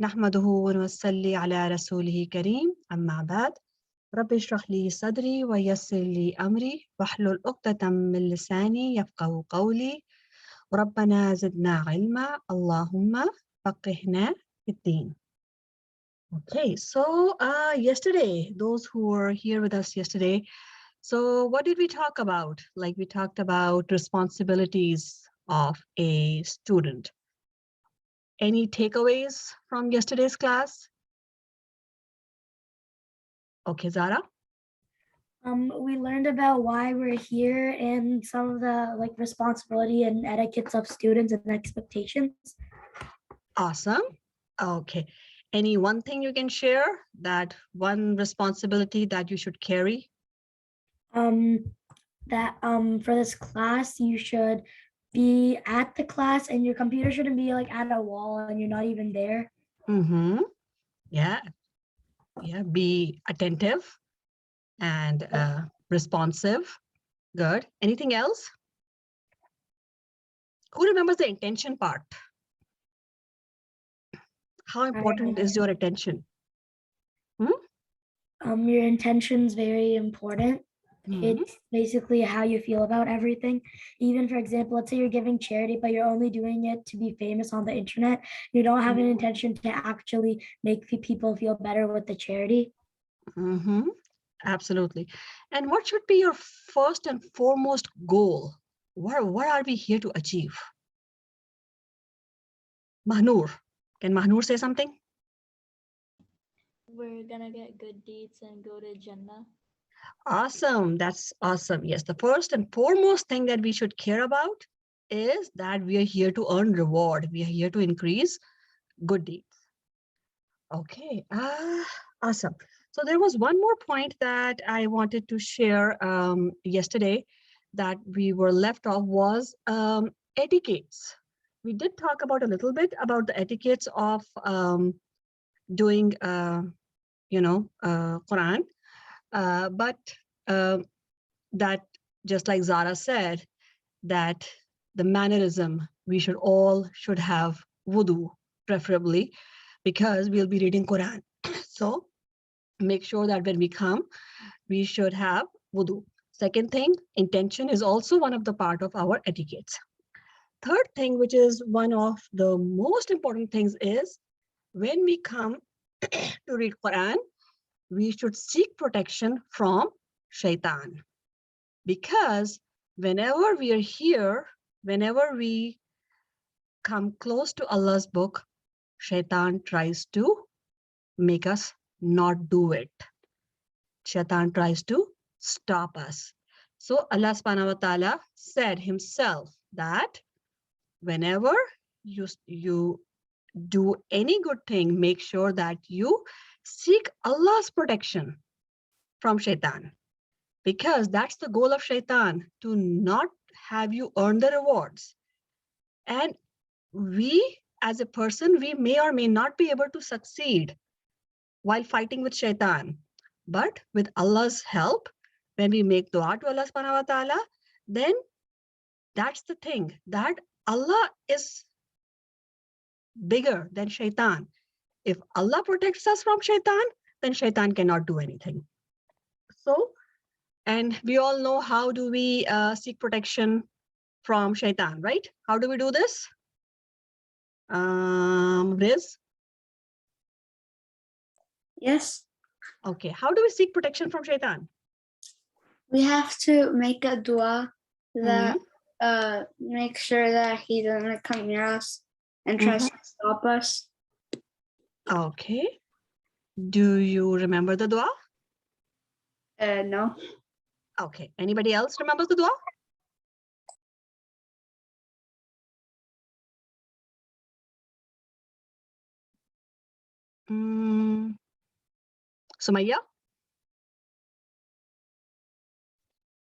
نحمده ونصلي على رسوله كريم أما بعد رب اشرح لي صدري ويسر لي أمري واحلل عقدة من لساني يفقهوا قولي ربنا زدنا علما اللهم فقهنا في الدين. Okay, so yesterday, those who were here with us yesterday, so what did we talk about? Like we talked about responsibilities of a student. Any takeaways from yesterday's class? Okay, Zara. We learned about why we're here and some of the responsibility and etiquettes of students and expectations. Awesome. Okay. Any one thing you can share, that one responsibility that you should carry? That for this class you should be at the class and your computer shouldn't be like at a wall and you're not even there. Mm-hmm. Yeah. Yeah. Be attentive and responsive. Good. Anything else? Who remembers the intention part? How important is your attention? Your intention's very important. It's basically how you feel about everything. Even for example, let's say you're giving charity, but you're only doing it to be famous on the internet. You don't have an intention to actually make people feel better with the charity. Absolutely. And what should be your first and foremost goal? What are we here to achieve? Mahnoor. Can Mahnoor say something? We're gonna get good deeds and go to Jannah. Awesome. That's awesome. Yes, the first and foremost thing that we should care about is that we are here to earn reward. We are here to increase good deeds. Okay. Awesome. So there was one more point that I wanted to share yesterday that we were left off was etiquettes. We did talk about a little bit about the etiquettes of doing, Quran. But that, just like Zara said, that the mannerism, we should have wudu, preferably, because we'll be reading Quran. So make sure that when we come, we should have wudu. Second thing, intention is also one of the part of our etiquettes. Third thing, which is one of the most important things, is when we come to read Quran, we should seek protection from Shaitan. Because whenever we are here, whenever we come close to Allah's book, Shaitan tries to make us not do it. Shaitan tries to stop us. So Allah subhanahu wa ta'ala said himself that whenever you do any good thing, make sure that you seek Allah's protection from Shaitan. Because that's the goal of Shaitan, to not have you earn the rewards. And we, as a person, we may or may not be able to succeed while fighting with Shaitan. But with Allah's help, when we make dua to Allah subhanahu wa ta'ala, then that's the thing, that Allah is bigger than Shaitan. If Allah protects us from Shaitan, then Shaitan cannot do anything. So, and we all know how do we seek protection from Shaitan, right? How do we do this? Riz? Yes. Okay, how do we seek protection from Shaitan? We have to make a dua that make sure that he doesn't come near us and tries to stop us. Okay. Do you remember the dua? No. Okay. Anybody else remembers the dua? Sumaya?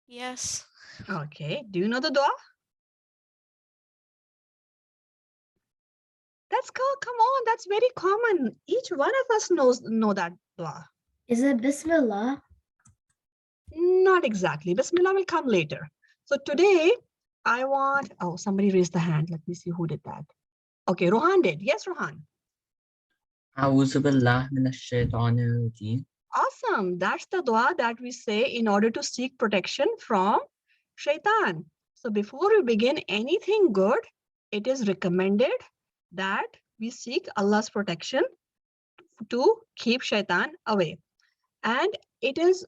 Yes. Okay. Do you know the dua? That's cool. Come on. That's very common. Each one of us know that dua. Is it Bismillah? Not exactly. Bismillah will come later. So today I want, oh, somebody raised the hand. Let me see who did that. Okay, Rohan did. Yes, Rohan. أعوذ بالله من الشيطان الرجيم. Awesome. That's the dua that we say in order to seek protection from Shaitan. So before we begin anything good, it is recommended that we seek Allah's protection to keep Shaitan away. And it is,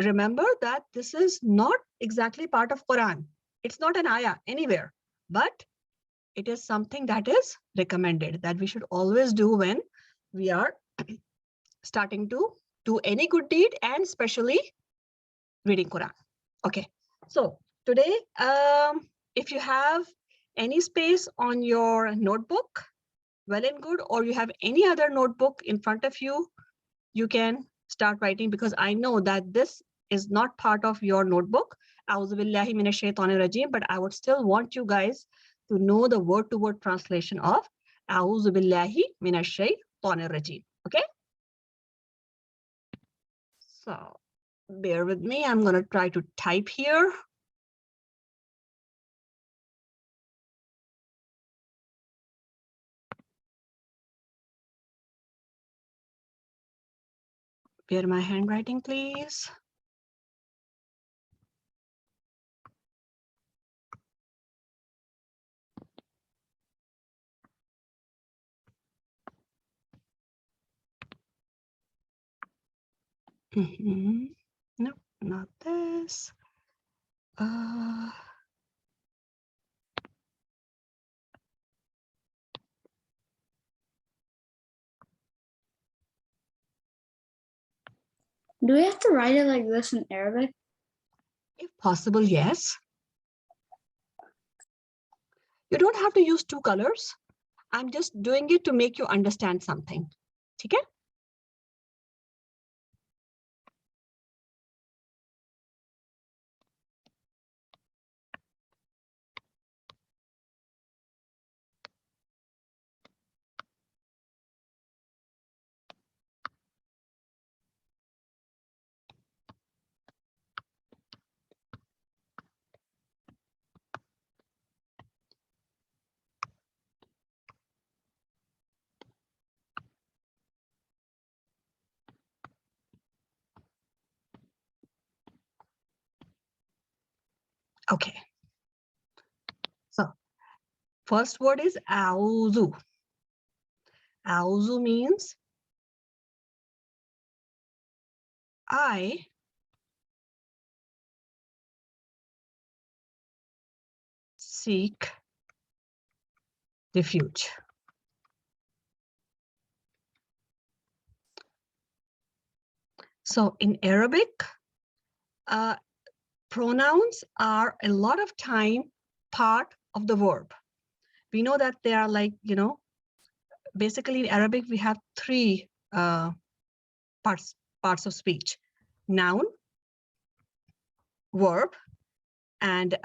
remember that this is not exactly part of Quran. It's not an ayah anywhere, but it is something that is recommended that we should always do when we are starting to do any good deed, and especially reading Quran. Okay, so today, if you have any space on your notebook, well and good, or you have any other notebook in front of you, you can start writing, because I know that this is not part of your notebook. A'udhu billahi minash shaitanir rajim, but I would still want you guys to know the word-to-word translation of A'udhu billahi minash shaitanir rajim. Okay? So bear with me. I'm going to try to type here. Bear my handwriting, please. No, not this. Do we have to write it like this in Arabic? If possible, yes. You don't have to use two colors. I'm just doing it to make you understand something. Okay? Okay. So first word is auzu. Auzu means I seek refuge. So in Arabic, pronouns are a lot of time part of the verb. We know that they are like, basically in Arabic, we have three parts of speech: noun, verb, and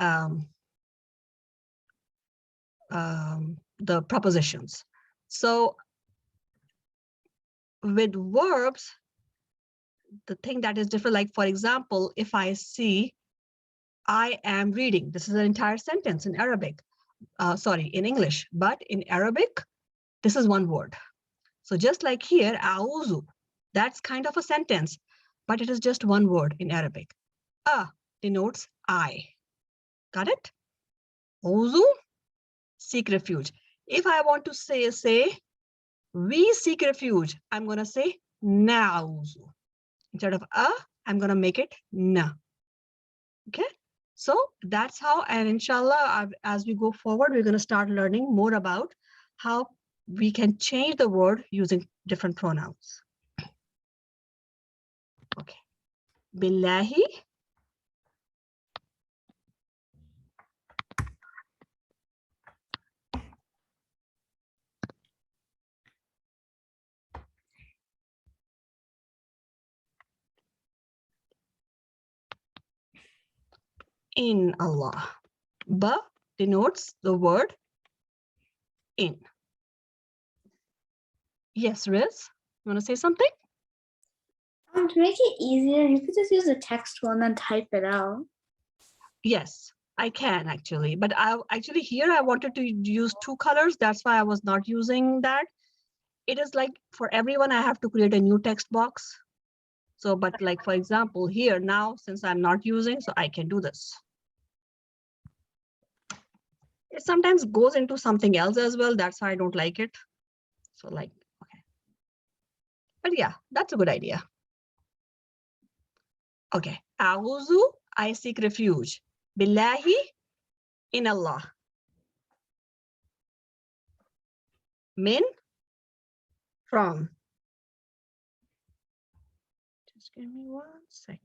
the prepositions. So with verbs, the thing that is different, like for example, if I see I am reading, this is an entire sentence in Arabic, sorry, in English, but in Arabic, this is one word. So just like here, auzu, that's kind of a sentence, but it is just one word in Arabic. Denotes I. Got it? Auzu, seek refuge. If I want to say, we seek refuge, I'm going to say na'uzu. Instead of I'm going to make it na. Okay? So that's how, and inshallah, as we go forward, we're going to start learning more about how we can change the word using different pronouns. Okay. Billahi. In Allah. Ba denotes the word in. Yes, Riz, you want to say something? To make it easier, you could just use a text one and then type it out. Yes, I can actually, but I actually here I wanted to use two colors. That's why I was not using that. it is like for everyone, I have to create a new text box. So, but like, for example, here now, since I'm not using, so I can do this. It sometimes goes into something else as well. That's why I don't like it. So like, okay. But yeah, that's a good idea. Okay. A'udhu, I seek refuge. Billahi, in Allah. Min, from. Just give me 1 second.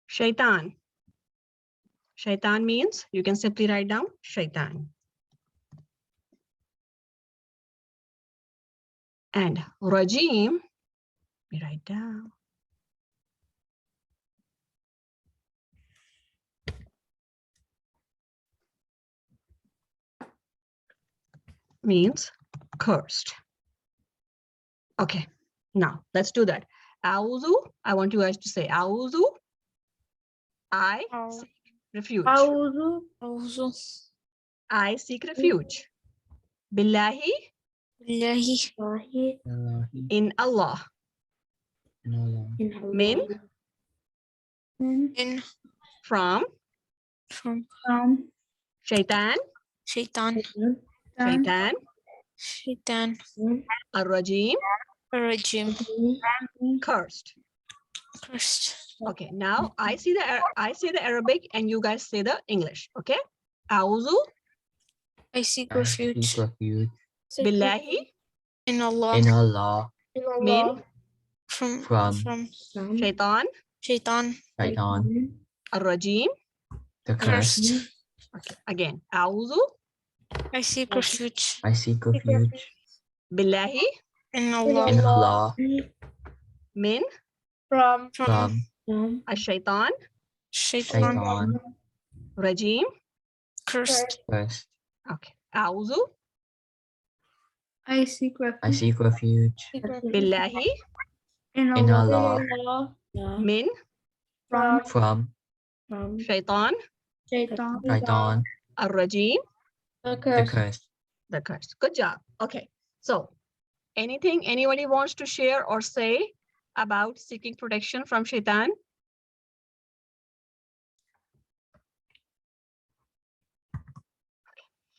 Shaitan. Shaitan means, you can simply write down Shaitan. And Rajim, we write down. Means cursed. Okay, now let's do that. A'udhu, I want you guys to say A'udhu, I seek refuge. I seek refuge. Billahi, Allahi, in Allah. in Allah, Min, In from. From Shaitan, Shaitan. Shaitan. in Ar-Rajim, Rajim. cursed. Cursed. Okay, now I say the Arabic and you guys say the English. Okay. A'udhu, I seek I seek refuge refuge billahi, in Allah. in Allah min, From from shaitan, Shaitan. Shytan, ar-rajim. the curse. Cursed. Okay, again, a'udhu, I seek refuge I seek refuge billahi, in Allah. in Allah min, From from ash-shaitan, Shaitan. Shytan, rajim. Cursed. curse. Okay, a'udhu, I seek I refuge seek refuge billahi, in in Allah. Allah min, from shaitan, Shaitan. Shytan, ar-rajim, the curse. the curse. Good job. Okay, so anything anybody wants to share or say about seeking protection from shaitan?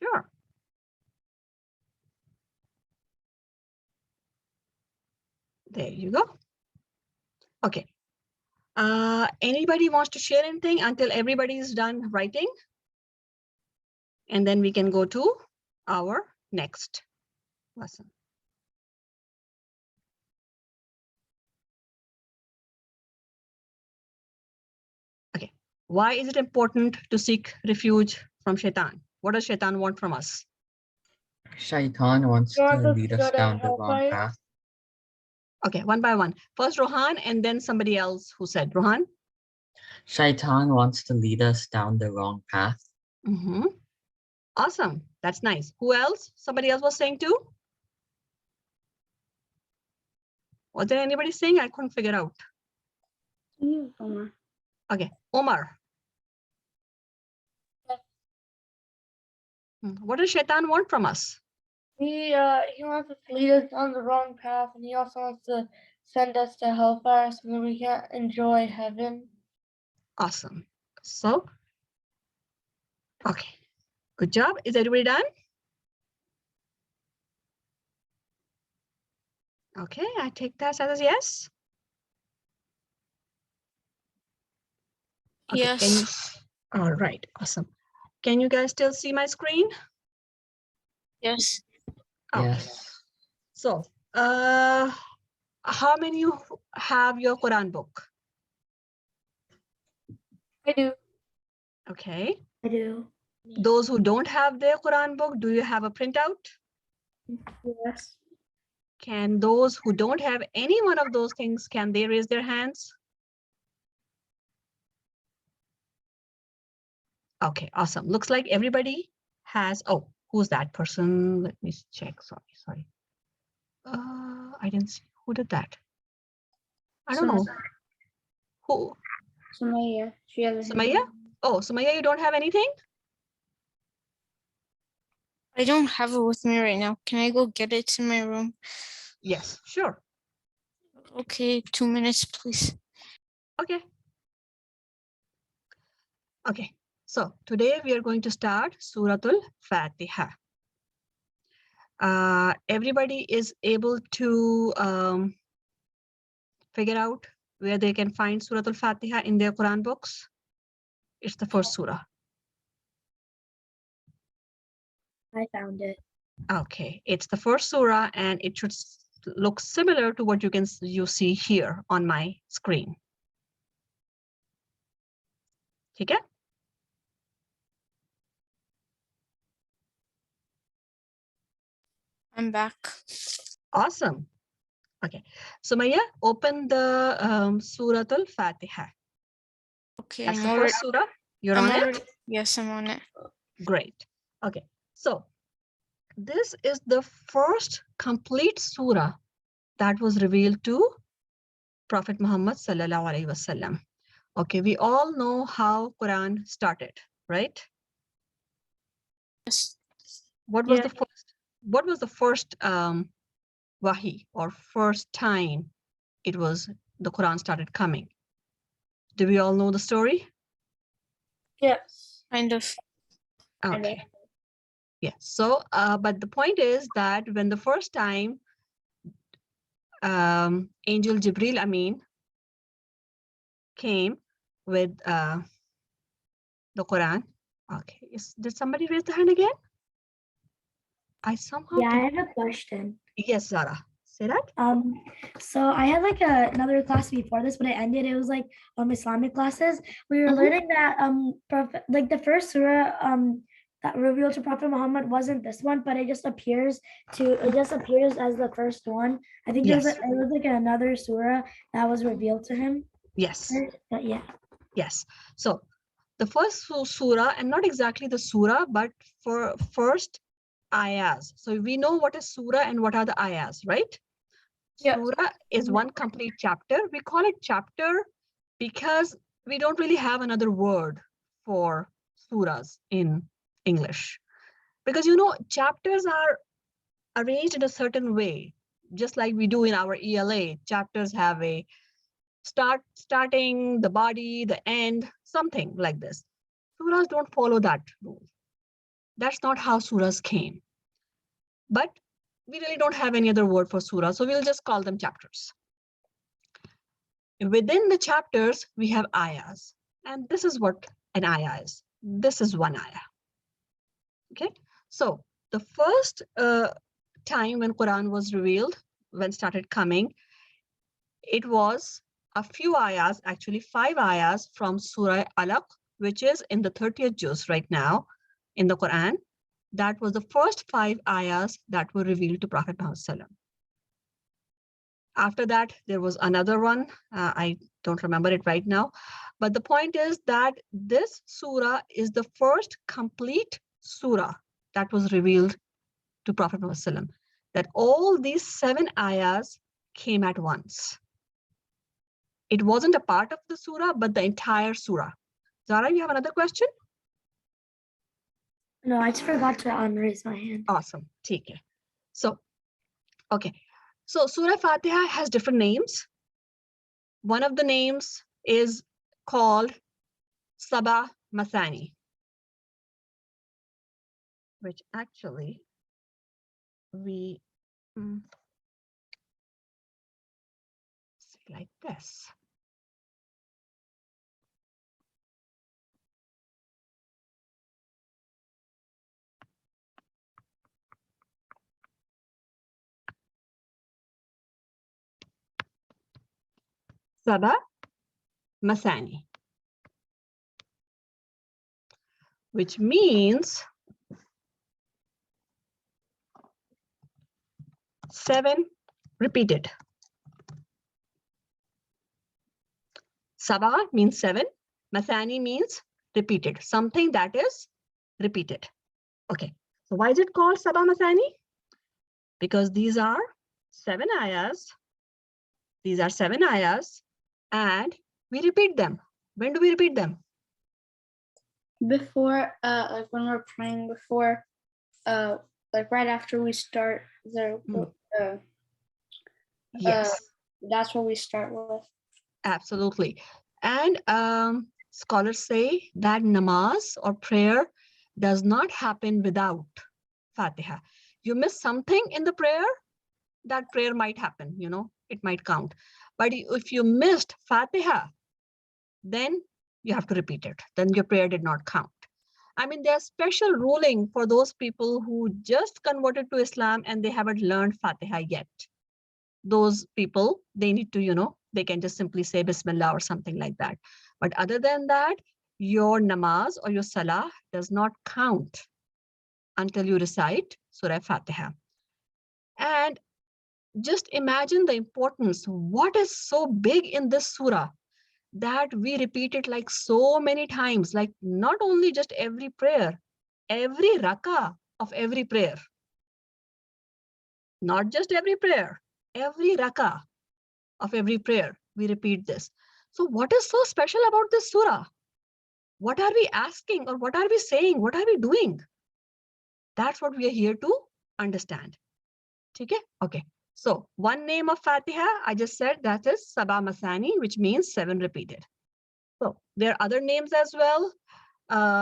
Sure. There you go. Okay. Anybody wants to share anything until everybody is done writing? And then we can go to our next lesson. Okay. Why is it important to seek refuge from shaitan? What does shaitan want from us? Shaitan wants to lead us down the wrong path. Okay, one by one. First Rohan and then somebody else who said, Rohan? Shaitan wants to lead us down the wrong path. Mm-hmm. Awesome. That's nice. Who else? Somebody else was saying too? Was there anybody saying? I couldn't figure out. Okay, Omar. What does shaitan want from us? He wants to lead us on the wrong path, and he also wants to send us to hellfire so that we can't enjoy heaven. Awesome. So, okay, good job. Is everybody done? Okay, I take that as a yes. Okay, Yes. can you, all right, awesome. Can you guys still see my screen? Yes. Okay. Yes. So, how many you have your Quran book? I do. Okay. I do. Those who don't have their Quran book, do you have a printout? Yes. Can those who don't have any one of those things, can they raise their hands? Okay, awesome. Looks like everybody has, oh, who's that person? Let me check, sorry. I didn't see, who did that? I don't know. Who? Sumaya. She has a hand. Sumaya? Oh, Sumaya, you don't have anything? I don't have it with me right now. Can I go get it in my room? Yes, sure. Okay, 2 minutes, please. Okay. Okay. So today we are going to start Suratul Fatiha. Everybody is able to figure out where they can find Suratul Fatiha in their Quran books. It's the first surah. I found it. Okay, it's the first surah and it should look similar to what you see here on my screen. Okay? I'm back. Awesome. Okay, so Maya, open the Suratul Fatiha. Okay, That's I'm the already, first surah. You're on it? Yes, I'm on it. Great. Okay, so this is the first complete surah that was revealed to Prophet Muhammad sallallahu alaihi wasallam. Okay, we all know how Quran started, right? Yes. What was the first? What was the first wahi or first time the Quran started coming? Do we all know the story? Yes. Kind of. Okay. Yeah. So, but the point is that when the first time Angel Jibril Amin came with the Quran. Okay. Did somebody raise the hand again? I somehow. Yeah, I have a question. Yes, Zara. Say that. So I had like another class before this, but it ended. It was like Islamic classes. We were Mhm. learning that like the first surah that revealed to Prophet Muhammad wasn't this one, but it just appears as the first one. I think Yes. it was like another surah that was revealed to him. Yes. But yeah. Yes. So the first surah, and not exactly the surah, but for first ayahs. So we know what is surah and what are the ayahs, right? Yes. Surah is one complete chapter. We call it chapter because we don't really have another word for surahs in English. Because chapters are arranged in a certain way, just like we do in our ELA. Chapters have a starting, the body, the end, something like this. Surahs don't follow that rule. That's not how surahs came. But we really don't have any other word for surah, so we'll just call them chapters. Within the chapters, we have ayahs. And this is what an ayah is. This is one ayah. Okay, so the first time when Quran was revealed, when started coming, it was a few ayahs, actually 5 ayahs from Surah Alaq, which is in the 30th juz right now in the Quran. That was the first 5 ayahs that were revealed to Prophet Muhammad. After that, there was another one. I don't remember it right now. But the point is that this surah is the first complete surah that was revealed to Prophet Muhammad. That all these 7 ayahs came at once. It wasn't a part of the surah, but the entire surah. Zara, you have another question? No, I just forgot to raise my hand. Awesome. Take it. So, okay. So Surah Fatiha has different names. One of the names is called Sabah Mathani, which actually we say like this. Sabah Mathani, which means 7 repeated. Sabah means 7. Mathani means repeated, something that is repeated. Okay, so why is it called Sabah Mathani? Because these are 7 ayahs These are 7 ayahs, and we repeat them. When do we repeat them? Before, like when we're praying, before, like right after we start the, Yes, that's what we start with. absolutely. And scholars say that namaz or prayer does not happen without Fatiha. You miss something in the prayer, that prayer might happen, you know, it might count. But if you missed Fatiha, then you have to repeat it. Then your prayer did not count. I mean, there's special ruling for those people who just converted to Islam and they haven't learned Fatiha yet. Those people, they need to, you know, they can just simply say Bismillah or something like that. But other than that, your namaz or your salah does not count until you recite Surah Fatiha. And just imagine the importance. What is so big in this surah that we repeat it like so many times, like not only just every prayer, every rakah of every prayer. Not just every prayer, every rakah of every prayer, we repeat this. So what is so special about this surah? What are we asking, or what are we saying? What are we doing? That's what we are here to understand. Okay? Okay. So one name of Fatiha, I just said that is Sabah Masani, which means 7 repeated. So there are other names as well.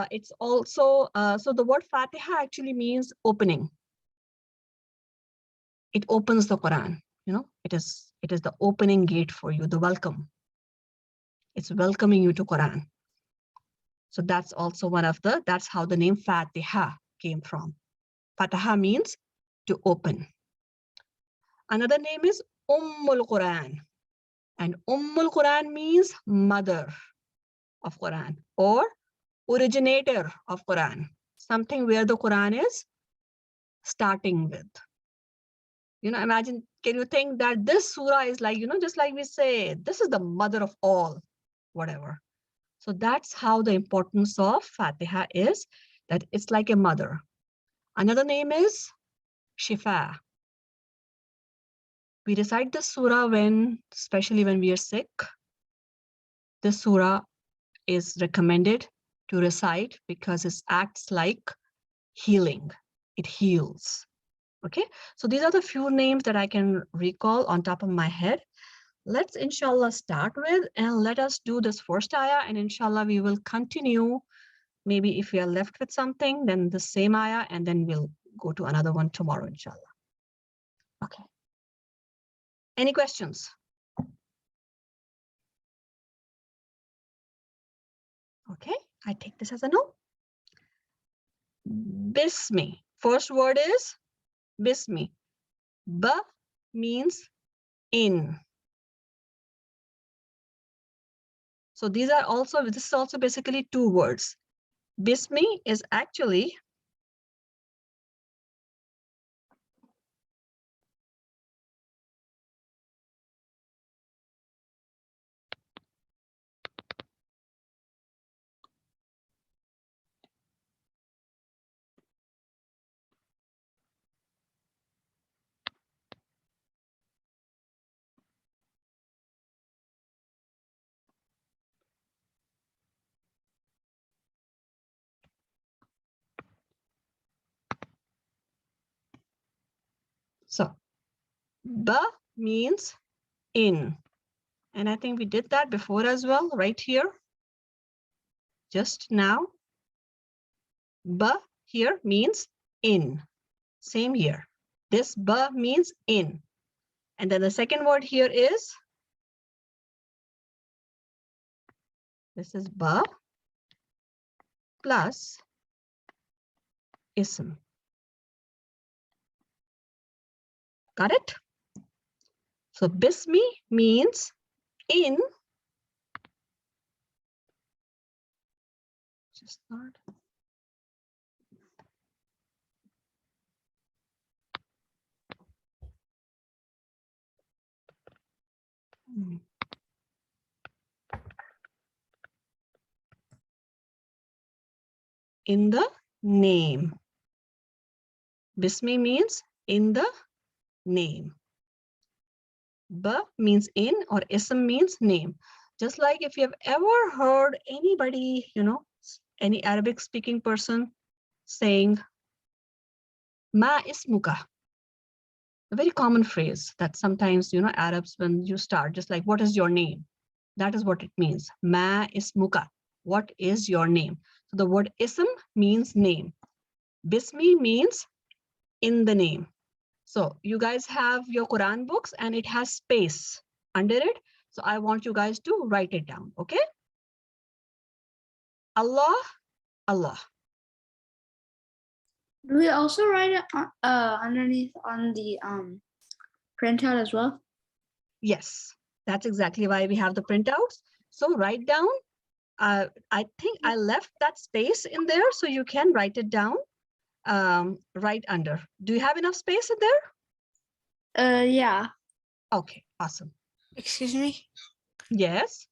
It's also, so the word Fatiha actually means opening. It opens the Quran, you know, it is the opening gate for you, the welcome. It's welcoming you to Quran. So that's also one of the, that's how the name Fatiha came from. Fatiha means to open. Another name is Quran. And Quran means mother of Quran or originator of Quran. Something where the Quran is starting with. You know, imagine, can you think that this surah is like, you know, just like we say, this is the mother of all, whatever. So that's how the importance of Fatiha is, that it's like a mother. Another name is Shifa. We recite this surah when, especially when we are sick. This surah is recommended to recite because it acts like healing. It heals. Okay, so these are the few names that I can recall on top of my head. Let's inshallah start with, and let us do this first ayah, and inshallah we will continue. Maybe if we are left with something, then the same ayah, and then we'll go to another one tomorrow, inshallah. Okay. Any questions? Okay, I take this as a no. Bismi. First word is Bismi. Ba means in. So these are also, this is also basically 2 words. Bismi is actually so ba means in. And I think we did that before as well, right here. Just now. Ba here means in. Same here. This ba means in. And then the second word here is, this is ba plus ism. Got it? So Bismi means in. Just not. In the name. Bismi means in the name. B means in, or ism means name. Just like if you have ever heard anybody, any Arabic speaking person saying, Ma ismuka, a very common phrase that sometimes, Arabs, when you start, just like, what is your name? That is what it means. Ma ismuka. What is your name? So the word ism means name. Bismi means in the name. So you guys have your Quran books and it has space under it. So I want you guys to write it down. Okay. Allah, Allah. Do we also write it underneath on the printout as well? Yes, that's exactly why we have the printouts. So write down. I think I left that space in there so you can write it down right under. Do you have enough space in there? Yeah. Okay, awesome. Excuse me. Yes.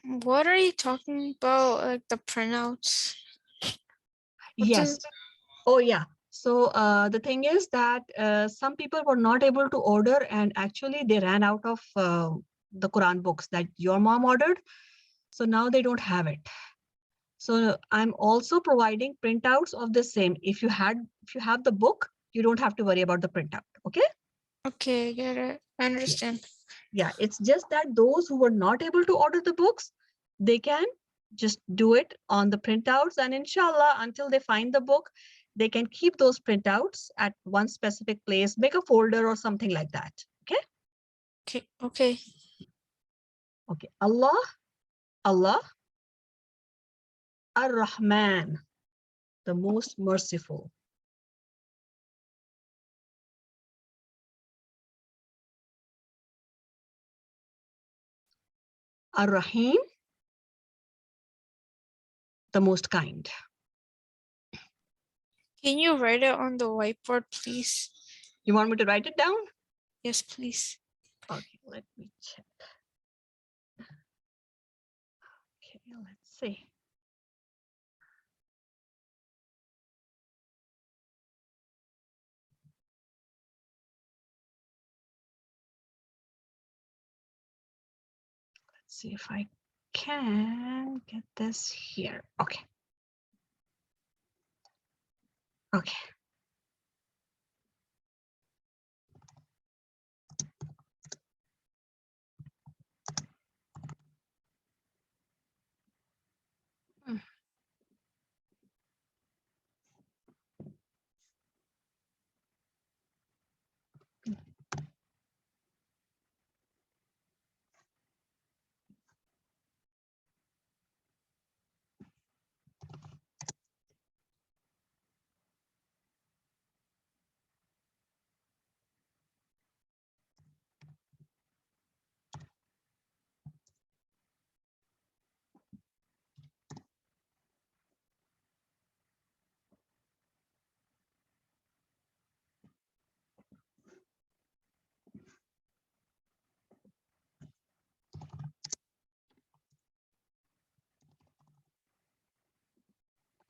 What are you talking about? Like the printouts? What Yes. Oh, yeah. So the thing is that some people were not able to order, and actually they ran out of the Quran books that your mom ordered. So now they don't have it. So I'm also providing printouts of the same. If you have the book, you don't have to worry about the printout. Okay. Okay, I get it. I understand. Yeah, it's just that those who were not able to order the books, they can just do it on the printouts, and inshallah, until they find the book, they can keep those printouts at one specific place, make a folder or something like that. Okay. Okay. Okay. Okay. Allah, Allah, Ar-Rahman, the most merciful. Ar-Rahim, the most kind. Can you write it on the whiteboard, please? You want me to write it down? Yes, please. Okay, let me check. Okay, let's see. Let's see if I can get this here. Okay. Okay.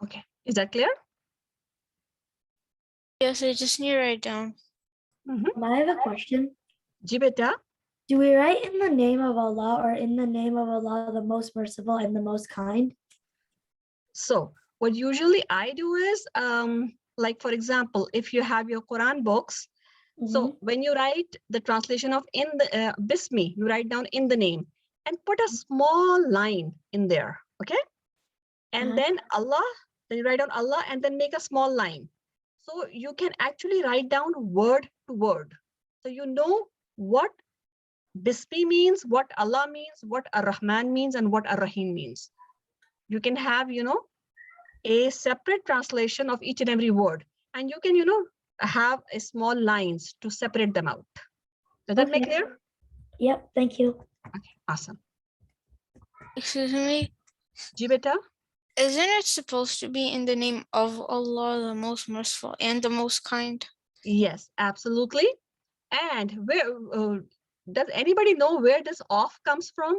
Okay, is that clear? Yes, I just need to write down. I have a question. Ji beta. Do we write in the name of Allah or in the name of Allah, the most merciful and the most kind? So what usually I do is, like, for example, if you have your Quran books, so when you write the translation of in the Bismi, you write down in the name and put a small line in there. Okay. And then Allah, then you write down Allah and then make a small line. So you can actually write down word to word. So you know what Bismi means, what Allah means, what Ar-Rahman means, and what Ar-Rahim means. You can have, a separate translation of each and every word. And you can, have a small lines to separate them out. Does that make clear? Yep, thank you. Okay, awesome. Excuse me. Ji beta? Isn't it supposed to be in the name of Allah, the most merciful and the most kind? Yes, absolutely. And where does anybody know where this off comes from?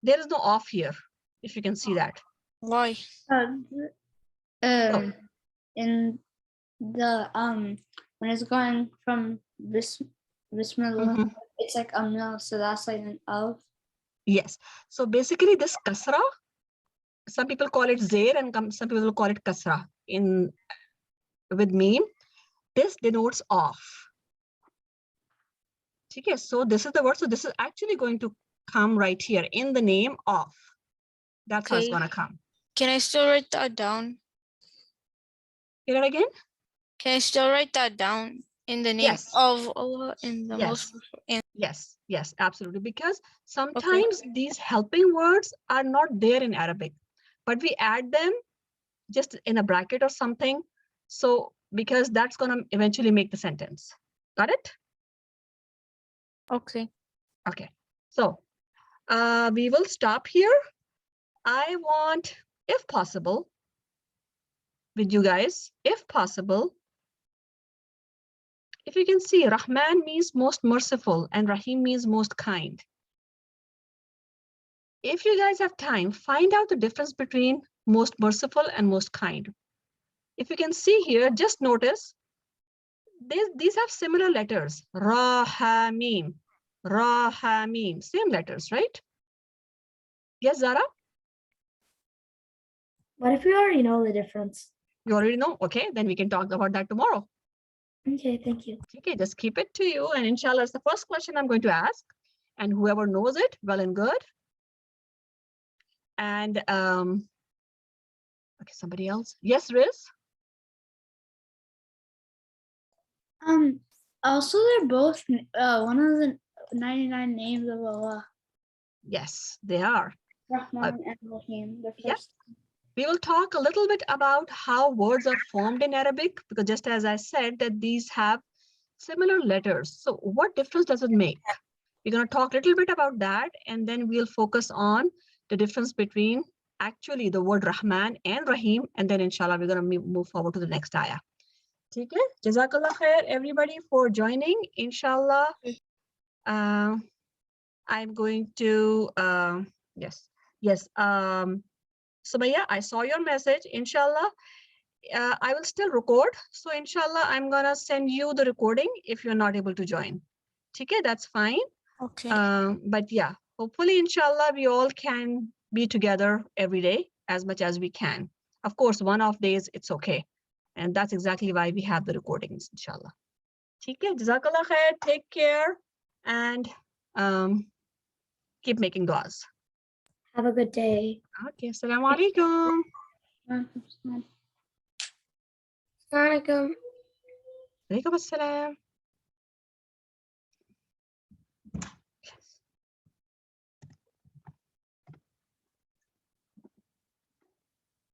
There is no off here, if you can see that. Why? In the when it's going from this Bismillah. Mhm. It's like amna, so that's like an of. Yes. So basically this kasra, some people call it zair and some people call it kasra in with meme. This denotes off. Okay, so this is the word. So this is actually going to come right here in the name of. That's how it's Okay. going to come. Can I still write that down? Hear it again? Can I still write that down in the name Yes. of Allah in the Yes. most in Yes, yes, absolutely. Because sometimes these helping words are not there in Arabic, but we add them just in a bracket or something. So because that's going to eventually make the sentence. Got it? Okay. Okay. So we will stop here. I want, if possible, with you guys, if possible, if you can see, Rahman means most merciful and Rahim means most kind. If you guys have time, find out the difference between most merciful and most kind. If you can see here, just notice these have similar letters. Ra, ha, mim. Ra, ha, mim. Same letters, right? Yes, Zara? What if we already know the difference? You already know? Okay, then we can talk about that tomorrow. Okay, thank you. Okay, just keep it to you. And inshallah, it's the first question I'm going to ask. And whoever knows it, well and good. And okay, somebody else. Yes, Riz? Also, they're both one of the 99 names of Allah. Yes, they are. Rahman and Rahim. The Yeah. first. We will talk a little bit about how words are formed in Arabic, because just as I said that these have similar letters. So what difference does it make? We're going to talk a little bit about that, and then we'll focus on the difference between actually the word Rahman and Rahim, and then inshallah, we're going to move forward to the next ayah. Okay? Jazakallah khair, everybody, for joining. Inshallah, I'm going to, yes. Sumaya, I saw your message. Inshallah, I will still record. So inshallah, I'm gonna send you the recording if you're not able to join. Okay, that's fine. Okay. But yeah, hopefully, inshallah, we all can be together every day as much as we can. Of course, one-off days, it's okay. And that's exactly why we have the recordings, inshallah. Okay, Jazakallah khair, take care, and keep making duas. Have a good day. Okay, assalamu alaikum. Alaikum. Alaikum assalam.